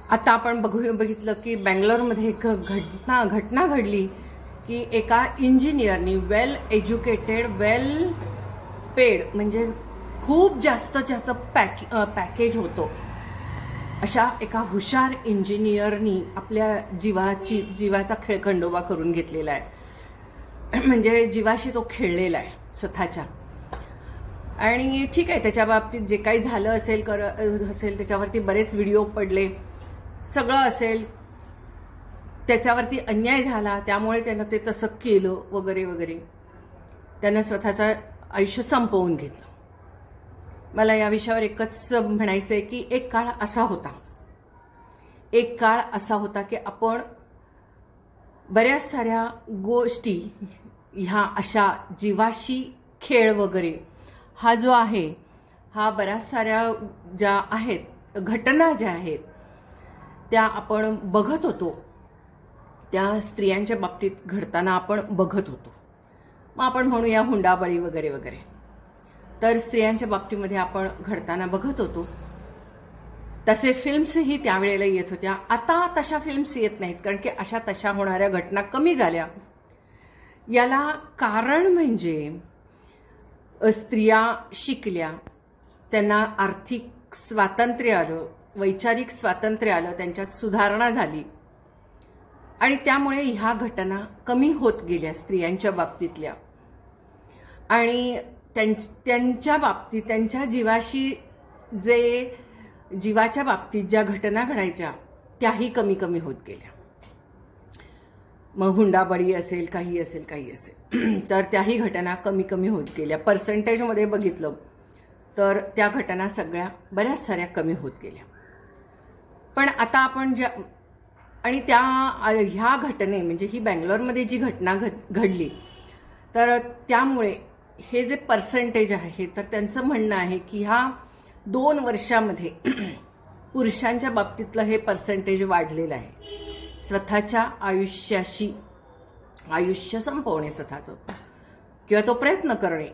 आता आपण बघितलं की बंगलोरमध्ये एक घटना घडली की एका इंजिनियरनी वेल एज्युकेटेड, वेल पेड, म्हणजे खूप जास्त ज्याचं पॅकेज होतं अशा एका हुशार इंजिनियरनी आपल्या जीवाचा खेळखंडोबा करून घेतलेला आहे. म्हणजे जीवाशी तो खेळलेला आहे स्वतःच्या. आणि ठीक आहे, त्याच्या बाबतीत जे काही झालं असेल त्याच्यावरती बरेच व्हिडिओ पडले, सगळं असेल, त्याच्यावरती अन्याय झाला त्यामुळे त्यानं ते तसं केलं वगैरे वगैरे, त्यानं स्वतःचं आयुष्य संपवून घेतलं. मला या विषयावर एकच म्हणायचं आहे की एक काळ असा होता की आपण बऱ्याच साऱ्या गोष्टी ह्या अशा जीवाशी खेळ वगैरे हा जो आहे, हा बऱ्याच साऱ्या ज्या आहेत घटना ज्या आहेत त्या आपण बघत होतो, त्या स्त्रियांच्या बाबतीत घडताना आपण बघत होतो. मग आपण म्हणूया हुंडाबळी वगैरे वगैरे, तर स्त्रियांच्या बाबतीमध्ये आपण घडताना बघत होतो. तसे फिल्म्सही त्यावेळेला येत होत्या. आता तशा फिल्म्स येत नाहीत, कारण की अशा तशा होणाऱ्या घटना कमी झाल्या. याला कारण म्हणजे स्त्रिया शिकल्या, त्यांना आर्थिक स्वातंत्र्य आलं, वैचारिक स्वातंत्र्य आलं, त्यांच्यात सुधारणा झाली आणि त्यामुळे ह्या घटना कमी होत गेल्या स्त्रियांच्या बाबतीतल्या. आणि त्यांच्या बाबतीत, त्यांच्या जीवाच्या बाबतीत ज्या घटना घडायच्या त्याही कमी कमी होत गेल्या. मग हुंडाबळी असेल, काही असेल तर त्याही घटना कमी कमी होत गेल्या. पर्सेंटेजमध्ये बघितलं तर त्या घटना सगळ्या बऱ्याच साऱ्या कमी होत गेल्या. पण आता आपण ह्या घटने म्हणजे ही बंगलोरमध्ये जी घटना घडली, तर त्यामुळे हे जे पर्सेंटेज आहे, तर त्यांचं म्हणणं आहे की ह्या 2 वर्षामध्ये पुरुषांच्या बाबतीतलं हे पर्सेंटेज वाढलेलं आहे. स्वतःच्या आयुष्य संपवणे स्वतःचं किंवा तो प्रयत्न करणे,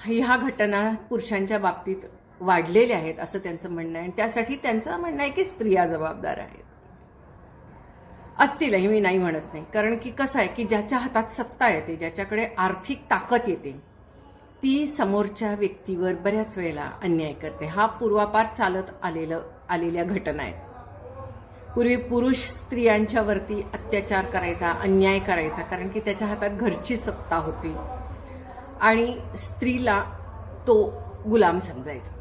ह्या घटना पुरुषांच्या बाबतीत वाढलेल्या आहेत असं त्यांचं म्हणणं आहे. आणि त्यासाठी त्यांचं म्हणणं आहे की स्त्रिया जबाबदार आहेत. असतीलही, मी नाही म्हणत नाही, कारण की कसं आहे की ज्याच्या हातात सत्ता येते, ज्याच्याकडे आर्थिक ताकद येते, ती समोरच्या व्यक्तीवर बऱ्याच वेळेला अन्याय करते. हा पूर्वापार चालत आलेल्या घटना आहेत. पूर्वी पुरुष स्त्रियांच्यावरती अत्याचार करायचा, अन्याय करायचा, कारण की त्याच्या हातात घरची सत्ता होती आणि स्त्रीला तो गुलाम समजायचा.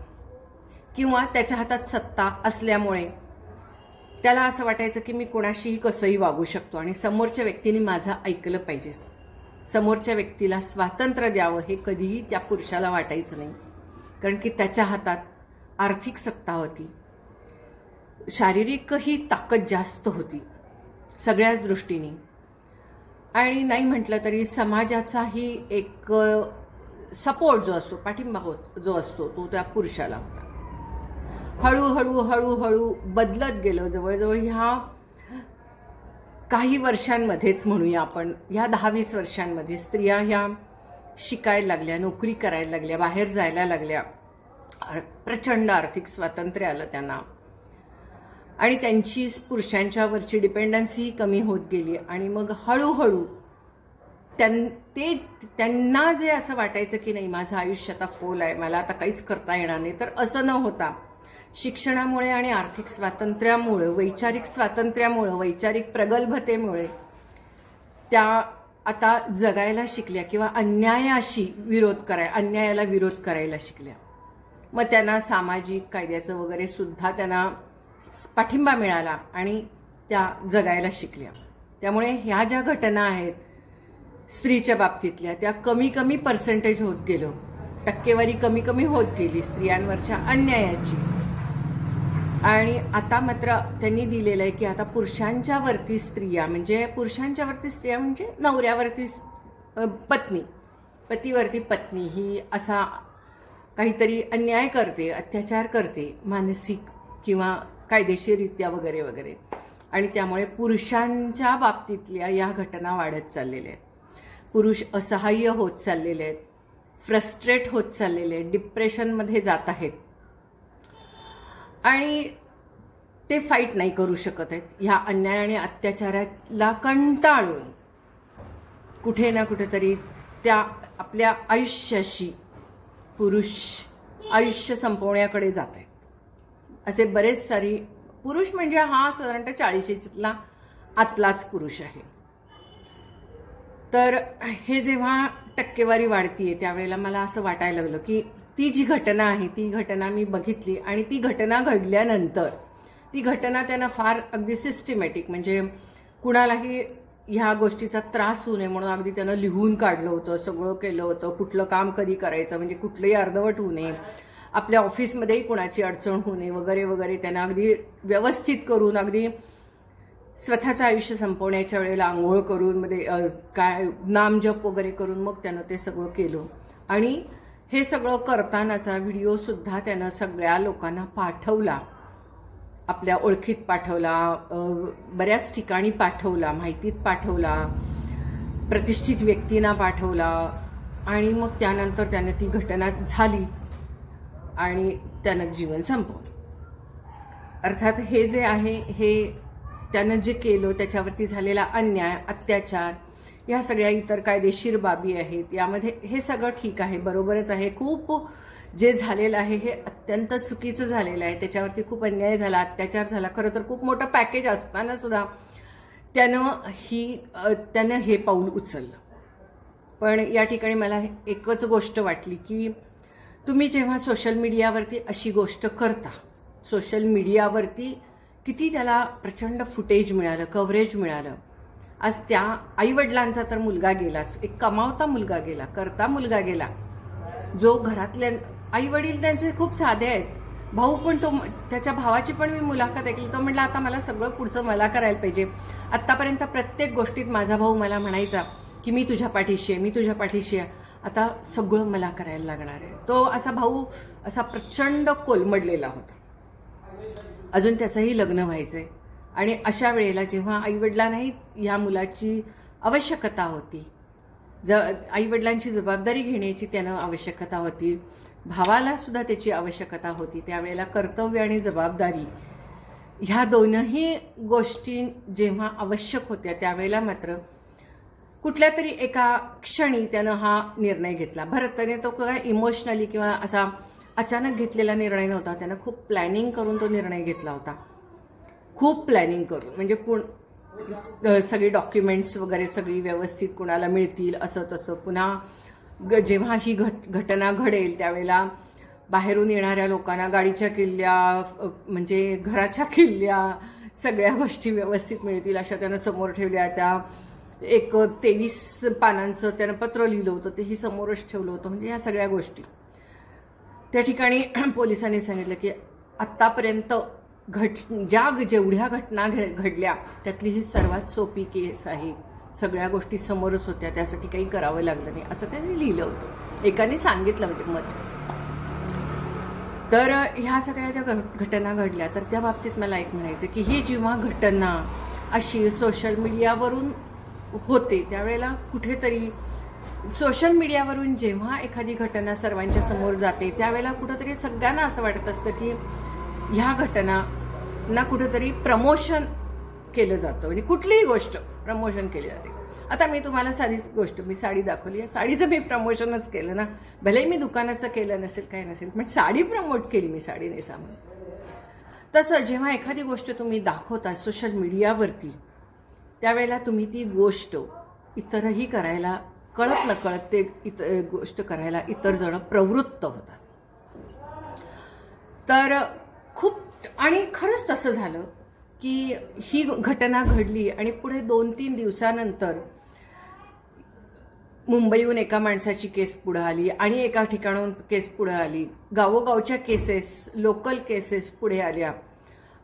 किंवा त्याच्या हातात सत्ता असल्यामुळे त्याला असं वाटायचं की मी कोणाशीही कसंही वागू शकतो आणि समोरच्या व्यक्तीने माझं ऐकलं पाहिजे, समोरच्या व्यक्तीला स्वातंत्र्य द्यावं, हे कधीही त्या पुरुषाला वाटायचं नाही. कारण की त्याच्या हातात आर्थिक सत्ता होती, शारीरिकही ताकद जास्त होती सगळ्याच दृष्टीने. आणि नाही म्हटलं तरी समाजाचाही एक सपोर्ट जो असतो, पाठिंबा जो असतो, तो त्या पुरुषाला होता. हळूहळू बदलत गेलं. जवळजवळ ह्या काही वर्षांमध्येच म्हणूया आपण, ह्या 10-20 वर्षांमध्ये स्त्रिया ह्या शिकायला लागल्या, नोकरी करायला लागल्या, बाहेर जायला लागल्या, प्रचंड आर्थिक स्वातंत्र्य आलं त्यांना आणि त्यांची पुरुषांच्यावरची डिपेंडन्सी कमी होत गेली. आणि मग हळूहळू त्यांना जे असं वाटायचं की नाही, माझं आयुष्य आता फुल आहे, मला आता काहीच करता येणार नाही, तर असं न होता शिक्षणामुळे आणि आर्थिक स्वातंत्र्यामुळे, वैचारिक स्वातंत्र्यामुळे, वैचारिक प्रगल्भतेमुळे त्या आता जगायला शिकल्या किंवा अन्यायाला विरोध करायला शिकल्या. मग त्यांना सामाजिक कायद्याचं वगैरे सुद्धा त्यांना पाठिंबा मिळाला आणि त्या जगायला शिकल्या. त्यामुळे ह्या ज्या घटना आहेत स्त्रीच्या बाबतीतल्या, त्या कमी पर्सेंटेज होत गेलं, टक्केवारी कमी होत गेली स्त्रियांवरच्या अन्यायाची. आणि आता मात्र त्यांनी दिलेलं आहे की आता पुरुषांच्या वरती स्त्रिया म्हणजे नवऱ्यावरती पतीवरती पत्नी ही असा काहीतरी अन्याय करते, अत्याचार करते, मानसिक किंवा कायदेशीररित्या वगैरे वगैरे. आणि त्यामुळे पुरुषांच्या बाबतीतल्या या घटना वाढत चाललेल्या आहेत. पुरुष असहाय्य होत चाललेले आहेत, फ्रस्ट्रेट होत चाललेले आहेत, डिप्रेशनमध्ये जात आहेत. आणि ते फाईट नाही करू शकत आहेत. ह्या अन्याय आणि अत्याचाराला कंटाळून कुठे ना कुठेतरी त्या आपल्या आयुष्याशी पुरुष आयुष्य संपवण्याकडे जात आहेत. असे बरेच सारी पुरुष म्हणजे हा साधारणतः 40शीतला आतलाच पुरुष आहे. तर हे जेव्हा टक्केवारी वाढतीये त्यावेळेला मला असं वाटायला लागलं की ती जी घटना आहे ती घटना मी बघितली आणि ती घटना घडल्यानंतर ती घटना त्यांना फार अगदी सिस्टमॅटिक म्हणजे कुणालाही ह्या गोष्टीचा त्रास होऊ नये म्हणून अगदी त्यानं लिहून काढलं होतं, सगळं केलं होतं, कुठलं काम कधी करायचं म्हणजे कुठलंही अर्धवट होऊ नये, आपल्या ऑफिसमध्येही कुणाची अडचण होऊ नये वगैरे वगैरे त्यांना अगदी व्यवस्थित करून अगदी स्वतःचं आयुष्य संपवण्याच्या वेळेला आंघोळ करून मध्ये काय नामजप वगैरे करून मग त्यानं ते सगळं केलं. आणि हे सगळं करतानाचा व्हिडिओ सुद्धा त्यानं सगळ्या लोकांना पाठवला, आपल्या ओळखीत पाठवला, बऱ्याच ठिकाणी पाठवला, माहितीत पाठवला, प्रतिष्ठित व्यक्तींना पाठवला. आणि मग त्यानंतर त्यानं ती घटना झाली आणि त्यानं जीवन संपवलं. अर्थात हे जे आहे हे त्यानं जे केलं त्याच्यावरती झालेला अन्याय अत्याचार या सगळ्या इतर कायदेशीर बाबी आहेत, यामध्ये हे सगळं ठीक आहे, बरोबरच आहे. खूप जे झालेलं आहे हे अत्यंत चुकीचं झालेलं आहे, त्याच्यावरती खूप अन्याय झाला, अत्याचार झाला. खरं तर खूप मोठं पॅकेज असताना सुद्धा त्यानं हे पाऊल उचललं. पण या ठिकाणी मला एकच गोष्ट वाटली की तुम्ही जेव्हा सोशल मीडियावरती अशी गोष्ट करता, सोशल मीडियावरती किती त्याला प्रचंड फुटेज मिळालं, कव्हरेज मिळालं. आज त्या आईवडिलांचा तर मुलगा गेलाच, एक कमावता मुलगा गेला, करता मुलगा गेला, जो घरातल्या आईवडील त्यांचे खूप साधे आहेत. भाऊ पण तो त्याच्या भावाची पण मी मुलाखत ऐकली, तो म्हटला आता मला सगळं पुढचं मला करायला पाहिजे. आत्तापर्यंत प्रत्येक गोष्टीत माझा भाऊ मला म्हणायचा की मी तुझ्या पाठीशी आहे, मी तुझ्या पाठीशी आहे, आता सगळं मला करायला लागणार आहे. तो असा भाऊ असा प्रचंड कोलमडलेला होता. अजून त्याचंही लग्न व्हायचंय आणि अशा वेळेला जेव्हा आईवडिलांनाही ह्या मुलाची आवश्यकता होती, आईवडिलांची जबाबदारी घेण्याची त्यानं आवश्यकता होती, भावाला सुद्धा त्याची आवश्यकता होती, त्यावेळेला कर्तव्य आणि जबाबदारी ह्या दोनही गोष्टी जेव्हा आवश्यक होत्या त्यावेळेला मात्र कुठल्या तरी एका क्षणी त्यानं हा निर्णय घेतला. भरतने तो काय इमोशनली किंवा असा अचानक घेतलेला निर्णय नव्हता, त्यानं खूप प्लॅनिंग करून तो निर्णय घेतला होता. खूप प्लॅनिंग करून म्हणजे सगळी डॉक्युमेंट्स वगैरे सगळी व्यवस्थित कुणाला मिळतील असं तसं. पुन्हा जेव्हा ही घटना घडेल त्यावेळेला बाहेरून येणाऱ्या लोकांना गाडीच्या किल्ल्या म्हणजे घराच्या किल्ल्या सगळ्या गोष्टी व्यवस्थित मिळतील अशा त्यानं समोर ठेवल्या. त्या एक 23 पानांचं त्यानं पत्र लिहिलं होतं, तेही समोरच ठेवलं होतं. म्हणजे या सगळ्या गोष्टी त्या ठिकाणी पोलिसांनी सांगितलं की आत्तापर्यंत जेवढ्या घटना घडल्या त्यातली ही सर्वात सोपी केस आहे, सगळ्या गोष्टी समोरच होत्या, त्यासाठी काही करावं लागलं नाही असं त्यांनी लिहिलं होतं, एकाने सांगितलं म्हणजे मत. तर ह्या सगळ्या ज्या घटना घडल्या तर त्या बाबतीत मला एक म्हणायचं की ही जेव्हा घटना अशी सोशल मीडियावरून होते त्यावेळेला कुठेतरी सोशल मीडियावरून जेव्हा एखादी घटना सर्वांच्या समोर जाते त्यावेळेला कुठेतरी सगळ्यांना असं वाटत असतं की ह्या घटनांना कुठेतरी प्रमोशन केलं जातं, म्हणजे कुठलीही गोष्ट प्रमोशन केली जाते. आता मी तुम्हाला साधीच गोष्ट, मी साडी दाखवली, या साडीचं मी प्रमोशनच केलं ना, भलेही मी दुकानाचं केलं नसेल काय नसेल पण साडी प्रमोट केली मी, साडी नेसा म्हणून. तसं जेव्हा एखादी गोष्ट तुम्ही दाखवता सोशल मीडियावरती त्यावेळेला तुम्ही ती गोष्ट इतरही करायला कळत नकळत ते गोष्ट करायला इतर जण प्रवृत्त होतात. तर खूप आणि खरंच तसं झालं की ही घटना घडली आणि पुढे 2-3 दिवसानंतर मुंबईहून एका माणसाची केस पुढे आली आणि एका ठिकाणाहून केस पुढे आली, गावोगावच्या केसेस, लोकल केसेस पुढे आल्या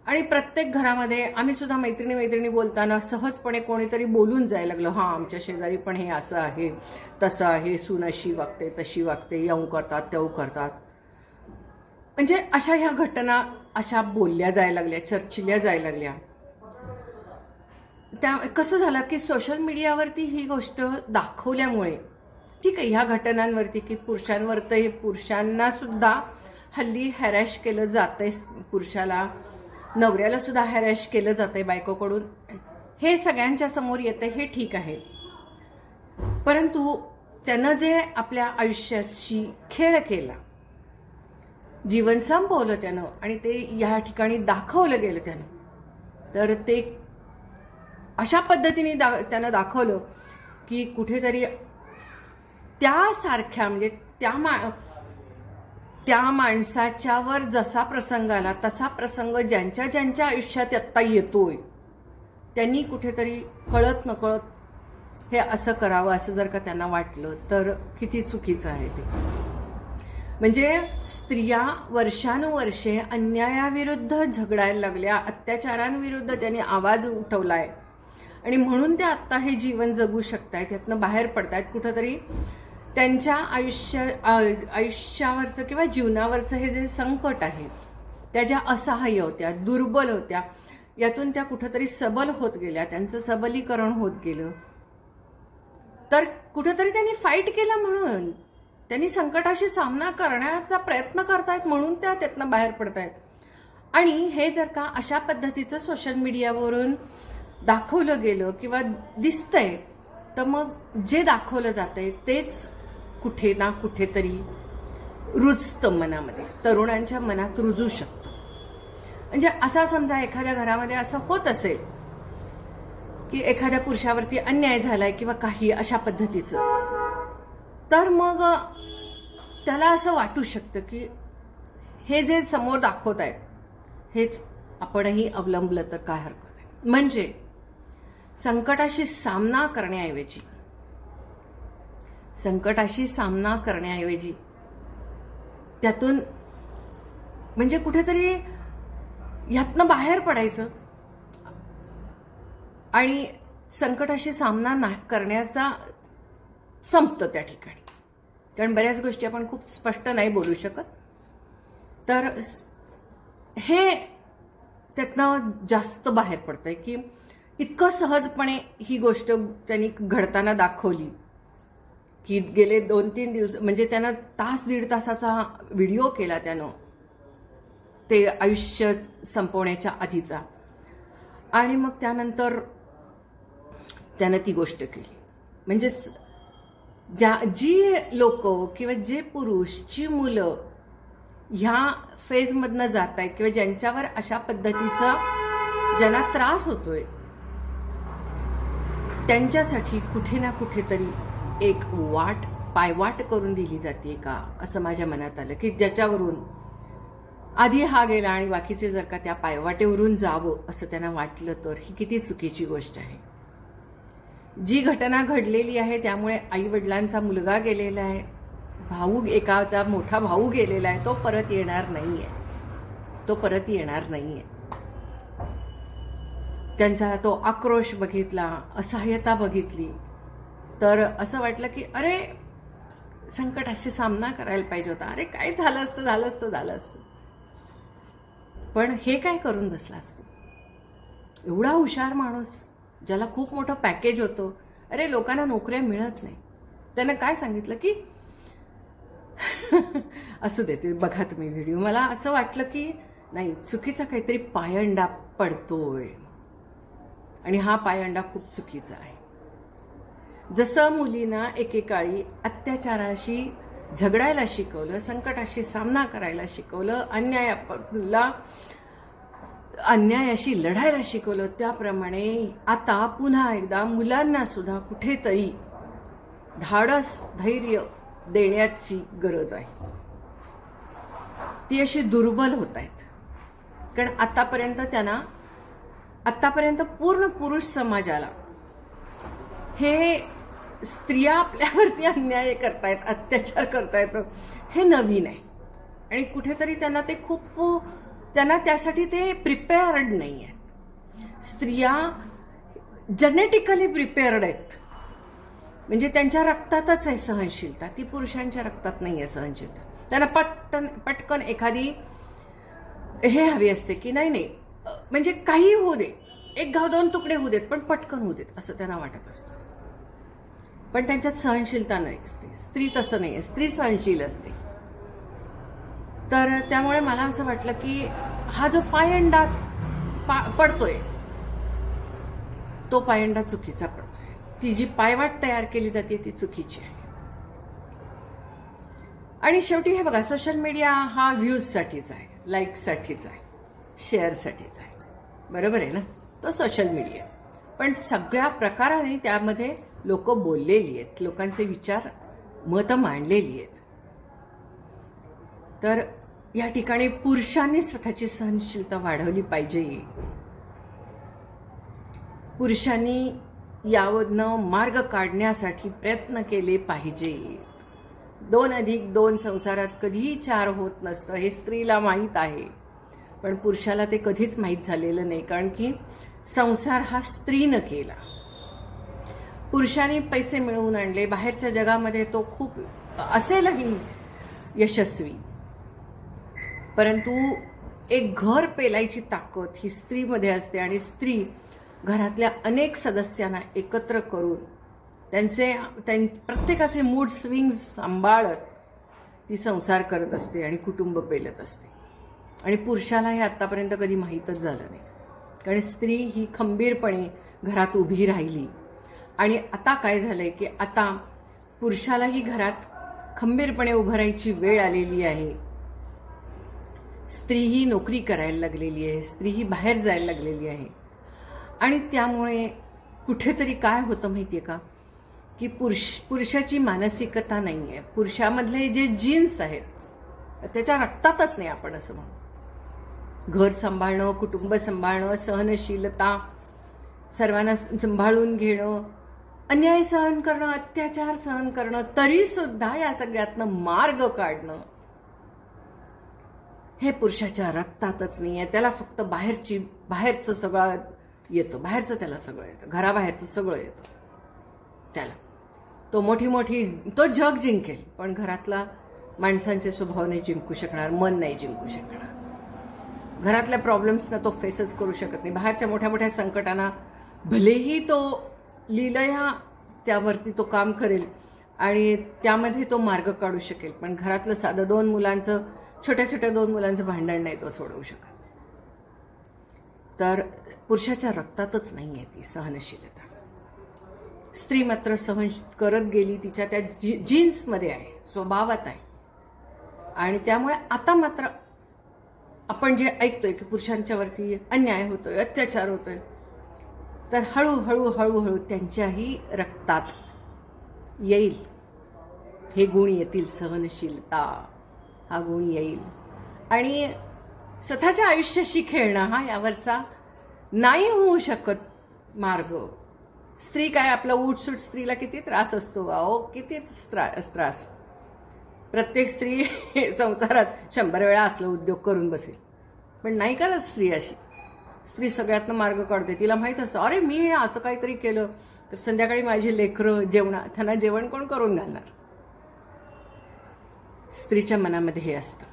आणि प्रत्येक घरामध्ये आम्ही सुद्धा मैत्रिणी बोलताना सहजपणे कोणीतरी बोलून जायला लागलं, हां आमच्या शेजारी पण हे असं आहे तसं आहे, सून अशी वागते तशी वागते, येऊ करतात तेऊ करतात. म्हणजे अशा ह्या घटना अशा बोलल्या जायला लागल्या, चर्चिल्या जायला लागल्या. त्या कसं झालं की सोशल मीडियावरती ही गोष्ट दाखवल्यामुळे ठीक आहे ह्या घटनांवरती की पुरुषांना सुद्धा हल्ली हॅरॅश केलं जातंय, पुरुषाला नवऱ्याला सुद्धा हॅरॅश केलं जातंय बायकोकडून, हे सगळ्यांच्या समोर येतं, हे ठीक आहे. परंतु त्यानं जे आपल्या आयुष्याशी खेळ केला, जीवन संपवलं त्यानं आणि ते या ठिकाणी दाखवलं गेलं त्यानं, तर ते अशा पद्धतीने त्यानं दाखवलं की कुठेतरी त्यासारख्या म्हणजे त्या माणसाच्यावर जसा प्रसंग आला तसा प्रसंग ज्यांच्या ज्यांच्या आयुष्यात आत्ता येतोय त्यांनी कुठेतरी कळत नकळत हे असं करावं असं जर का त्यांना वाटलं तर किती चुकीचं आहे ते. म्हणजे स्त्रिया वर्षानुवर्षे अन्यायाविरुद्ध झगडायला लागल्या, अत्याचारांविरुद्ध त्यांनी आवाज उठवलाय आणि म्हणून ते आत्ता हे जीवन जगू शकतायत, त्यातनं बाहेर पडतायत. कुठंतरी त्यांच्या आयुष्यावरचं किंवा जीवनावरचं हे जे संकट आहे, त्या ज्या असहाय्य होत्या, दुर्बल होत्या, यातून त्या कुठंतरी सबल होत गेल्या, त्यांचं सबलीकरण होत गेलं. तर कुठंतरी त्यांनी फाईट केलं, म्हणून त्यांनी संकटाशी सामना करण्याचा प्रयत्न करतायत, म्हणून त्या त्यातनं बाहेर पडतायत. आणि हे जर का अशा पद्धतीचं सोशल मीडियावरून दाखवलं गेलं किंवा दिसतंय, तर मग जे दाखवलं जातंय तेच कुठे ना कुठेतरी रुजतं मनामध्ये, तरुणांच्या मनात रुजू शकतं. म्हणजे असा समजा एखाद्या घरामध्ये असं होत असेल की एखाद्या पुरुषावरती अन्याय झालाय किंवा काही अशा पद्धतीचं, तर मग त्याला असं वाटू शकतं की हे जे समोर दाखवत आहेत हेच आपणही अवलंबलं तर काय हरकत आहे. म्हणजे संकटाशी सामना करण्याऐवजी त्यातून म्हणजे कुठेतरी ह्यातनं बाहेर पडायचं आणि संकटाशी सामना करण्याचा संपतं त्या ठिकाणी. कारण बऱ्याच गोष्टी आपण खूप स्पष्ट नाही बोलू शकत, तर हे त्यातनं जास्त बाहेर पडतंय की इतकं सहजपणे ही गोष्ट त्यांनी घडताना दाखवली की गेले 2-3 दिवस म्हणजे त्यानं दीड तासाचा व्हिडिओ केला त्यानं, ते आयुष्य संपवण्याच्या आधीचा, आणि मग त्यानंतर त्यानं ती गोष्ट केली. म्हणजे जी लोक किंवा जे पुरुष, जी मुलं ह्या फेजमधनं जात आहेत किंवा ज्यांच्यावर अशा पद्धतीचा ज्यांना त्रास होतोय, त्यांच्यासाठी कुठे ना कुठेतरी एक पायवाट करून दिली जाते का, असं माझ्या मनात आलं की ज्याच्यावरून आधी हा गेला आणि बाकीचे जर का त्या पायवाटेवरून जावं असं त्यांना वाटलं, तर ही किती चुकीची गोष्ट आहे. जी घटना घडलेली आहे त्यामुळे आई वडिलांचा मुलगा गेलेला आहे, एकाचा मोठा भाऊ गेलेला आहे, तो परत येणार नाहीये. त्यांचा तो आक्रोश बघितला, असहाय्यता बघितली, तर असं वाटलं की अरे संकटाशी सामना करायला पाहिजे होता, अरे काय झालं असतं. पण हे काय करून बसला असतो, एवढा हुशार माणूस ज्याला खूप मोठं पॅकेज होतं. अरे लोकांना नोकऱ्या मिळत नाही, त्यानं काय सांगितलं की असू देते बघा तुम्ही व्हिडिओ. मला असं वाटलं की नाही, चुकीचा काहीतरी पायंडा पडतोय आणि हा पायंडा खूप चुकीचा आहे. जसं मुलींना एकेकाळी अत्याचाराशी झगडायला शिकवलं, संकटाशी सामना करायला शिकवलं, अन्यायाशी लढायला शिकवलं, त्याप्रमाणे आता पुन्हा एकदा मुलांना सुद्धा कुठेतरी धाडस, धैर्य देण्याची गरज आहे. ती अशी दुर्बल होत आहेत. कारण आतापर्यंत पूर्ण पुरुष समाजाला हे स्त्रिया आपल्यावरती अन्याय करतायत, अत्याचार करतायत, हे नवीन आहे. आणि कुठेतरी त्यांना त्यासाठी ते प्रिपेअर्ड नाही आहेत. स्त्रिया जेनेटिकली प्रिपेअर्ड आहेत, म्हणजे त्यांच्या रक्तातच आहे सहनशीलता, ती पुरुषांच्या रक्तात नाही आहे सहनशीलता. त्यांना पटकन एखादी हे हवी असते की नाही म्हणजे काही होऊ दे, 1 घाव 2 तुकडे होऊ देत, पण पटकन होऊ देत असं त्यांना वाटत असतं. पण त्यांच्यात सहनशीलता नाही असते. स्त्री तसं नाही आहे, स्त्री सहनशील असते. तर त्यामुळे मला असं वाटलं की हा जो पायंडा पडतोय तो पायंडा चुकीचा पडतोय, ती जी पायवाट तयार केली जाते ती चुकीची आहे. आणि शेवटी हे बघा, सोशल मीडिया हा व्ह्यूजसाठीच आहे, लाईकसाठीच आहे, शेअरसाठीच आहे, बरोबर आहे ना. तो सोशल मीडिया, पण सगळ्या प्रकाराने त्यामध्ये लोक बोललेली आहेत, लोकांचे विचार मतं मांडलेली आहेत. तर या ठिकाणी पुरुषांनी स्वतःची सहनशीलता वाढवली पाहिजे. पुरुषांनी यावरनं मार्ग काढण्यासाठी प्रयत्न केले पाहिजे. 2+2 संसारात कधीही 4 होत नसतं हे स्त्रीला माहीत आहे, पण पुरुषाला ते कधीच माहीत झालेलं नाही, कारण की संसार हा स्त्रीनं केला. पुरुषांनी पैसे मिळवून आणले, बाहेरच्या जगामध्ये तो खूप असेलही यशस्वी, परंतु एक घर पेलायची ताकद ही स्त्रीमध्ये असते. आणि स्त्री घरातल्या अनेक सदस्यांना एकत्र करून प्रत्येकाचे मूड स्विंग सांभाळत ती संसार करत असते आणि कुटुंब पेलत असते. आणि पुरुषाला हे आतापर्यंत कधी माहीतच झालं नाही, कारण स्त्री ही खंबीरपणे घरात उभी राहिली. आणि आता काय झालंय की आता पुरुषालाही घरात खंबीरपणे उभं राहायची वेळ आलेली आहे. स्त्री ही नोकरी करायला लागलेली आहे, स्त्री ही बाहेर जायला लागलेली आहे. आणि त्यामुळे कुठेतरी काय होतं माहितीये का, की पुरुषाची मानसिकता नाही आहे. पुरुषामधले जे जीन्स आहेत त्याच्या रक्तातच नाही, आपण असं म्हणू. घर सांभाळणं, कुटुंब सांभाळणं, सहनशीलता, सर्वांना सांभाळून घेणं, अन्याय सहन करणं, अत्याचार सहन करणं, तरी सुद्धा या सगळ्यातनं मार्ग काढणं हे पुरुषाच्या रक्तातच नाही आहे. त्याला फक्त बाहेरचं सगळं येतं, बाहेरचं त्याला सगळं येतं, घराबाहेरचं सगळं येतं त्याला. तो जग जिंकेल, पण घरातला माणसांचे स्वभाव नाही जिंकू शकणार, मन नाही जिंकू शकणार. घरातल्या प्रॉब्लेम्सना तो फेसच करू शकत नाही. बाहेरच्या मोठ्या मोठ्या संकटांना भलेही तो लीलया त्यावरती तो काम करेल आणि त्यामध्ये तो मार्ग काढू शकेल, पण घरातलं साधं छोट्या 2 मुलांचं भांडण नाही तो सोडवू शकत. तर पुरुषाच्या रक्तातच नाही आहे ती सहनशीलता. स्त्री मात्र सहन करत गेली, तिच्या त्या जीन्समध्ये आहे, स्वभावात आहे. आणि त्यामुळे आता मात्र आपण जे ऐकतोय की पुरुषांच्यावरती अन्याय होतोय, अत्याचार होतोय, तर हळूहळू त्यांच्याही रक्तात येईल हे गुण येतील. सहनशीलता हा गुण येईल. आणि स्वतःच्या आयुष्याशी खेळणं हा यावरचा नाही होऊ शकत मार्ग. स्त्री काय, आपला उठसूट स्त्रीला किती त्रास असतो, अहो किती त्रास. प्रत्येक स्त्री संसारात 100 वेळा असलं उद्योग करून बसेल, पण नाही करत स्त्री अशी. स्त्री सगळ्यातनं मार्ग काढते. तिला माहीत असतं, अरे मी हे असं काहीतरी केलं तर संध्याकाळी माझी लेकरं त्यांना जेवण कोण करून घालणार. स्त्रीच्या मनामध्ये हे असतं.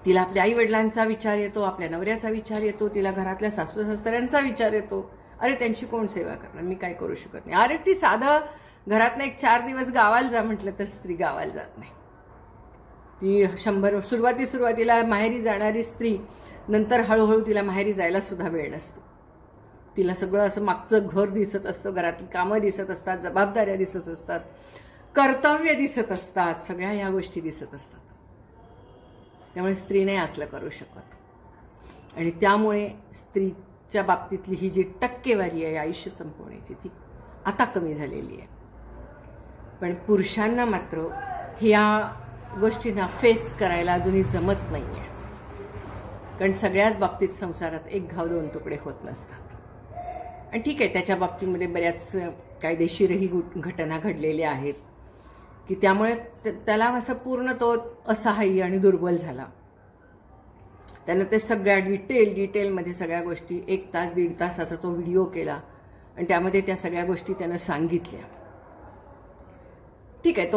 तिला आपल्या आई वडिलांचा विचार येतो, आपल्या नवऱ्याचा विचार येतो, तिला घरातल्या सासू सासऱ्यांचा विचार येतो. अरे त्यांची कोण सेवा करणार, मी काय करू शकत नाही. अरे ती साधं घरातनं 4 दिवस गावाला जा म्हटलं तर स्त्री गावाला जात नाही. ती सुरुवातीला माहेरी जाणारी स्त्री नंतर हळूहळू तिला माहेरी जायला सुद्धा वेळ नसतो. तिला सगळं असं मागचं घर दिसत असतं, घरातली कामं दिसत असतात, जबाबदाऱ्या दिसत असतात, कर्तव्य दिसत असतात, सगळ्या ह्या गोष्टी दिसत असतात. त्यामुळे स्त्री नाही असलं करू शकत. आणि त्यामुळे स्त्रीच्या बाबतीतली ही जी टक्केवारी आहे आयुष्य संपवण्याची ती आता कमी झालेली आहे. पण पुरुषांना मात्र ह्या गोष्टींना फेस करायला अजूनही जमत नाही आहे, कारण सगळ्याच बाबतीत संसारात 1 घाव 2 तुकडे होत नसतात. आणि ठीक आहे, त्याच्या बाबतीमध्ये बऱ्याच कायदेशीरही घटना घडलेल्या आहेत की त्यामुळे त्याला असं पूर्ण तो असहाय्य आणि दुर्बल झाला. त्यानं ते सगळ्या डिटेलमध्ये सगळ्या गोष्टी 1 तास 1.5 तासाचा तो व्हिडिओ केला आणि त्यामध्ये त्या सगळ्या गोष्टी त्यानं सांगितल्या. ठीक आहे,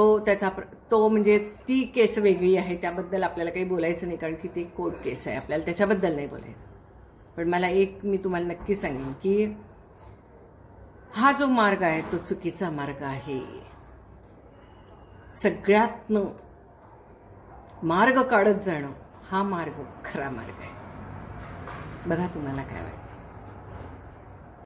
तो म्हणजे ती केस वेगळी आहे, त्याबद्दल आपल्याला काही बोलायचं नाही, कारण की ती कोर्ट केस आहे, आपल्याला त्याच्याबद्दल नाही बोलायचं. पण मला मी तुम्हाला नक्की सांगेन की हा जो मार्ग आहे तो चुकीचा मार्ग आहे. सगळ्यातनं मार्ग काढत जाणं हा मार्ग खरा मार्ग आहे. बघा तुम्हाला काय वाटतं.